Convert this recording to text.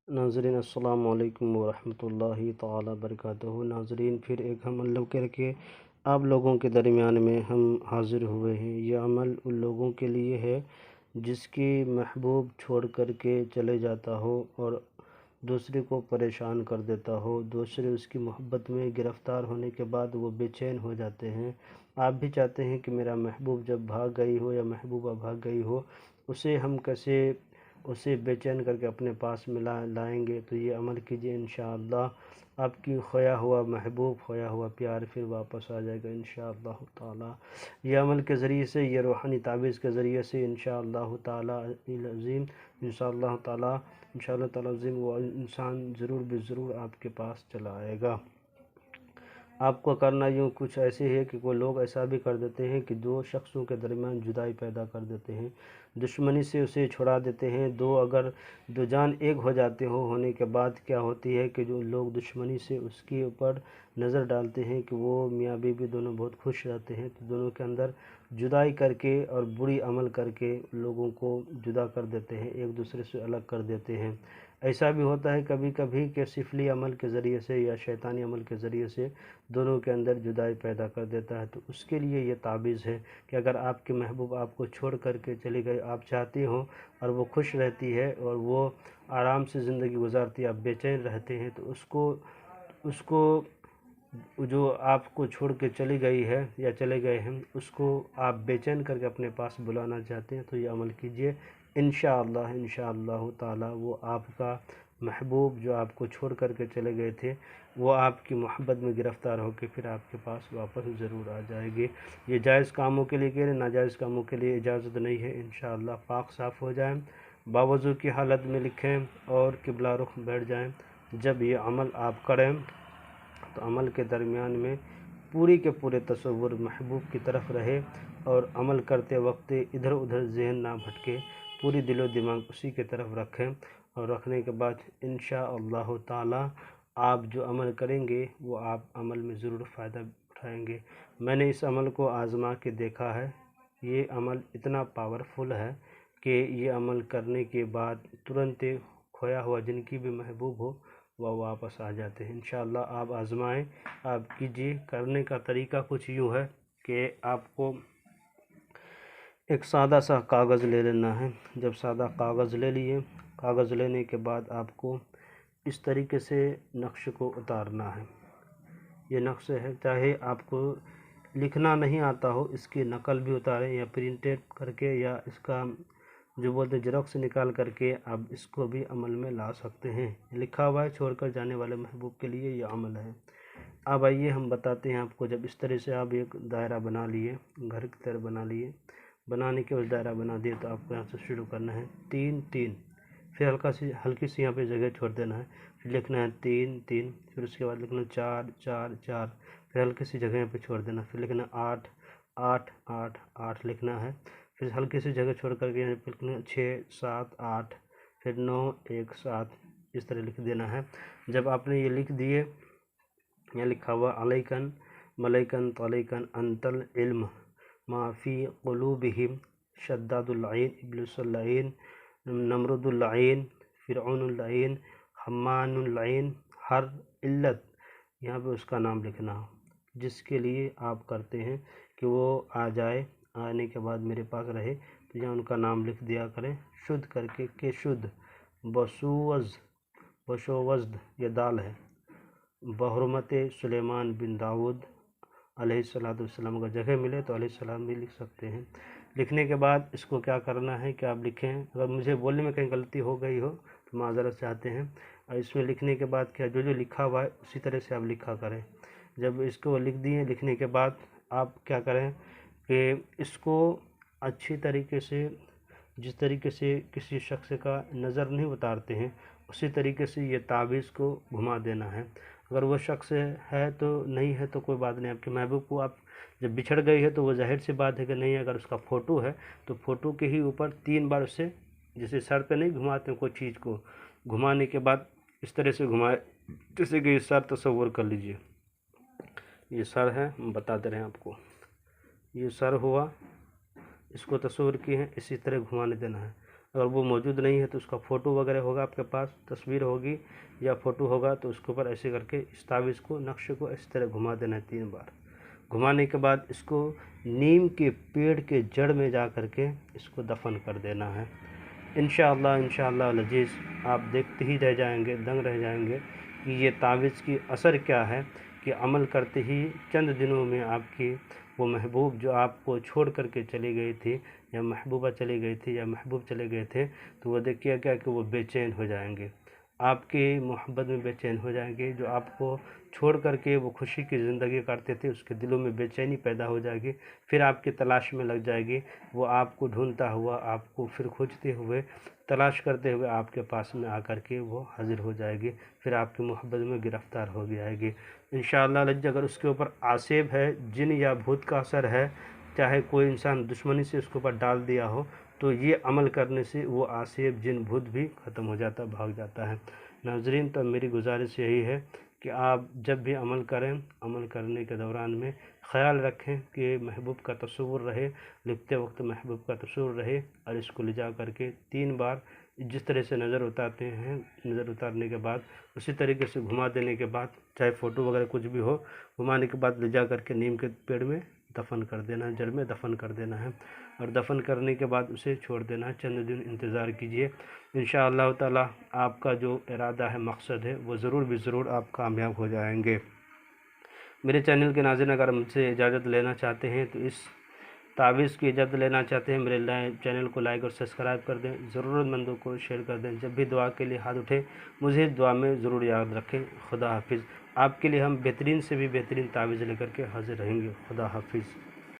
नाज़रीन अस्सलामु अलैकुम वरहमतुल्लाहि ताला बरकातुहू। नाज़रीन, फिर एक हम अमल करके आप लोगों के दरमियान में हम हाज़िर हुए हैं। ये अमल उन लोगों के लिए है जिसकी महबूब छोड़ कर के चले जाता हो और दूसरे को परेशान कर देता हो, दूसरे उसकी मोहब्बत में गिरफ़्तार होने के बाद वो बेचैन हो जाते हैं। आप भी चाहते हैं कि मेरा महबूब जब भाग गई हो या महबूबा भाग गई हो, उसे हम कैसे उसे बेचैन करके अपने पास लाएंगे। तो ये अमल कीजिए, इंशाअल्लाह आपकी खोया हुआ महबूब, खोया हुआ प्यार फिर वापस आ जाएगा इंशाअल्लाह ताला। ये अमल के ज़रिए से, ये रूहानी तावीज़ के ज़रिए से इंशाअल्लाह ताला अज़ीम, इंशाअल्लाह ताला अज़ीम, वो इंसान ज़रूर ज़रूर आपके पास चला आएगा। आपको करना यूँ कुछ ऐसे है कि कोई लोग ऐसा भी कर देते हैं कि दो शख्सों के दरमियान जुदाई पैदा कर देते हैं, दुश्मनी से उसे छुड़ा देते हैं। अगर दो जान एक हो जाते होने के बाद क्या होती है कि जो लोग दुश्मनी से उसके ऊपर नज़र डालते हैं कि वो मियाँ बीवी दोनों बहुत खुश रहते हैं, तो दोनों के अंदर जुदाई करके और बुरी अमल करके लोगों को जुदा कर देते हैं, एक दूसरे से अलग कर देते हैं। ऐसा भी होता है कभी कभी कि सिफली अमल के ज़रिए से या शैतानी अमल के ज़रिए से दोनों के अंदर जुदाई पैदा कर देता है। तो उसके लिए ये ताबीज़ है कि अगर आपके महबूब आपको छोड़ करके चली गई, आप चाहते हो और वो खुश रहती है और वो आराम से ज़िंदगी गुजारती है, आप बेचैन रहते हैं, तो उसको जो आपको छोड़ के चली गई है या चले गए हैं, उसको आप बेचैन करके अपने पास बुलाना चाहते हैं, तो ये अमल कीजिए इंशाअल्लाह ताला। वो आपका महबूब जो आपको छोड़ करके चले गए थे, वो आपकी मोहब्बत में गिरफ़्तार होकर फिर आपके पास वापस ज़रूर आ जाएगी। ये जायज़ कामों के लिए कह रहे, नाजायज़ कामों के लिए इजाज़त नहीं है। इंशाअल्लाह पाक साफ़ हो जाएं, बावज़ू की हालत में लिखें और किबला रुख बैठ जाएं। जब ये अमल आप करें तो अमल के दरमियान में पूरी के पूरे तसव्वुर महबूब की तरफ रहे और अमल करते वक्त इधर उधर ज़हन ना भटके, पूरी दिलो दिमाग उसी की तरफ रखें। और रखने के बाद इंशाअल्लाह ताला आप जो अमल करेंगे वो आप अमल में ज़रूर फ़ायदा उठाएंगे। मैंने इस अमल को आज़मा के देखा है। ये अमल इतना पावरफुल है कि ये अमल करने के बाद तुरंत खोया हुआ जिनकी भी महबूब हो वह वापस आ जाते हैं। इंशाअल्लाह आप आज़माएं, आप कीजिए। करने का तरीका कुछ यूँ है कि आपको एक सादा सा कागज़ ले लेना है। जब सादा कागज़ ले लिए, कागज़ लेने के बाद आपको इस तरीके से नक्श को उतारना है। ये नक्श है, चाहे आपको लिखना नहीं आता हो, इसकी नकल भी उतारें या प्रिंटेड करके या इसका जो बोलते ज़ेरॉक्स निकाल करके आप इसको भी अमल में ला सकते हैं। लिखा हुआ है, छोड़कर जाने वाले महबूब के लिए ये अमल है। अब आइए हम बताते हैं आपको। जब इस तरह से आप एक दायरा बना लिए, घर की तरह बना लिए, बनाने के उस दायरा बना दिए, तो आपको यहाँ से शुरू करना है 3 3, फिर हल्की सी यहाँ पे जगह छोड़ देना है, फिर लिखना है 3 3, फिर उसके बाद लिखना 4 4 4, फिर हल्की सी जगह यहाँ पे छोड़ देना, फिर लिखना 8 8 8 8 लिखना है, फिर हल्की सी जगह छोड़ करके यहाँ पे लिखना 6 7 8, फिर 9 1 7, इस तरह लिख देना है। जब आपने ये लिख दिए, यहाँ लिखा हुआ अलैकन मलैकन तलैकन अंतल इल्म माफ़ी क़ुलूबिहिम शद्दादुल ऐन इब्लिसुल ऐन नमरुदुल ऐन फ़िरऔनुल ऐन हम्मानुल ऐन हर इल्लत, यहाँ पे उसका नाम लिखना हो जिसके लिए आप करते हैं कि वो आ जाए, आने के बाद मेरे पास रहे, तो यहाँ उनका नाम लिख दिया करें शुद्ध करके के शुद्ध बशोवज़द, ये दाल है, बहरमत सुलेमान बिन दाऊद अलैहिस्सलाम। अगर जगह मिले तो अलैहिस्सलाम भी लिख सकते हैं। लिखने के बाद इसको क्या करना है कि आप लिखें। अगर मुझे बोलने में कहीं गलती हो गई हो तो माज़रत चाहते हैं। और इसमें लिखने के बाद क्या जो लिखा हुआ है उसी तरह से आप लिखा करें। जब इसको लिख दिए, लिखने के बाद आप क्या करें कि इसको अच्छी तरीके से, जिस तरीके से किसी शख्स का नज़र नहीं उतारते हैं, उसी तरीके से ये तावीज़ को घुमा देना है। अगर वो शख्स है तो नहीं है तो कोई बात नहीं। आपके महबूब को आप जब बिछड़ गई है तो वो ज़ाहिर सी बात है कि नहीं। अगर उसका फ़ोटो है तो फ़ोटो के ही ऊपर 3 बार उससे, जैसे सर पे नहीं घुमाते कोई चीज़ को, घुमाने के बाद इस तरह से घुमाए, जैसे कि ये सर तस्वुर कर लीजिए, ये सर है, हम बताते रहे आपको, ये सर हुआ, इसको तस्वुर किए हैं, इसी तरह घुमाने देना है। اگر وہ موجود نہیں ہے تو اس کا فوٹو وغیرہ ہوگا آپ کے پاس، تصویر ہوگی یا فوٹو ہوگا، تو اس کے اوپر ایسے کر کے اس تعویذ کو، نقشے کو اس طرح گھما دینا ہے 3 بار۔ گھمانے کے بعد اس کو نیم کے پیڑ کے جڑ میں جا کر کے اس کو دفن کر دینا ہے۔ انشاءاللہ العزیز آپ دیکھتے ہی رہ جائیں گے، دنگ رہ جائیں گے کہ یہ تعویذ کی اثر کیا ہے، کہ عمل کرتے ہی چند دنوں میں آپ کی وہ محبوب جو آپ کو چھوڑ کر کے چلی گئی تھی، یا محبوبہ چلی گئی تھی، یا محبوب چلے گئے تھے، تو وہ دیکھیے کیا کہ وہ بے چین ہو جائیں گے، آپ کی محبت میں بے چین ہو جائیں گے۔ جو آپ کو چھوڑ کر کے وہ خوشی کی زندگی کاٹتے تھے، اس کے دلوں میں بے چینی پیدا ہو جائے گی، پھر آپ کی تلاش میں لگ جائے گی، وہ آپ کو ڈھونڈتا ہوا، آپ کو پھر کھوجتے ہوئے، تلاش کرتے ہوئے آپ کے پاس میں آ کر کے وہ حاضر ہو جائے گی، پھر آپ کی محبت میں گرفتار ہو جائے گی۔ انشاءاللہ اگر اس کے اوپر آسیب ہے، جن یا بھوت کا اثر ہے، چاہے کوئی انسان دشمنی سے اس کے اوپر ڈال دیا ہو، تو یہ عمل کرنے سے وہ آسیب، جن، بھوت بھی ختم ہو جاتا، بھاگ جاتا ہے۔ ناظرین، تو میری گزارش یہی ہے کہ آپ جب بھی عمل کریں، عمل کرنے کے دوران میں خیال رکھیں کہ محبوب کا تصور رہے، لکھتے وقت محبوب کا تصور رہے، اور اس کو لے جا کر کے 3 بار جس طرح سے نظر اتارتے ہیں، نظر اتارنے کے بعد اسی طریقے سے گھما دینے کے بعد، چاہے فوٹو وغیرہ کچھ بھی ہو، گھمانے کے بعد لے جا کر کے نیم کے پیڑ میں دفن کر دینا ہے، جڑ میں دفن کر دینا ہے، اور دفن کرنے کے بعد اسے چھوڑ دینا ہے، چند دن انتظار کیجئے۔ انشاءاللہ تعالی آپ کا جو ارادہ ہے، مقصد ہے، وہ ضرور بھی ضرور آپ کامیاب ہو جائیں گے۔ میرے چینل کے ناظرین، اگر مجھ سے اجازت لینا چاہتے ہیں تو اس تعویذ کی اجازت لینا چاہتے ہیں، میرے چینل کو لائک اور سبسکرائب کر دیں، ضرورت مندوں کو شیئر کر دیں، جب بھی دعا کے لیے ہاتھ اٹھے مجھے دعا میں ضرور یاد رکھیں۔ خدا حافظ۔ آپ کے لیے ہم بہترین سے بھی بہترین تعویذ لے کر کے حاضر رہیں گے۔ خدا حافظ۔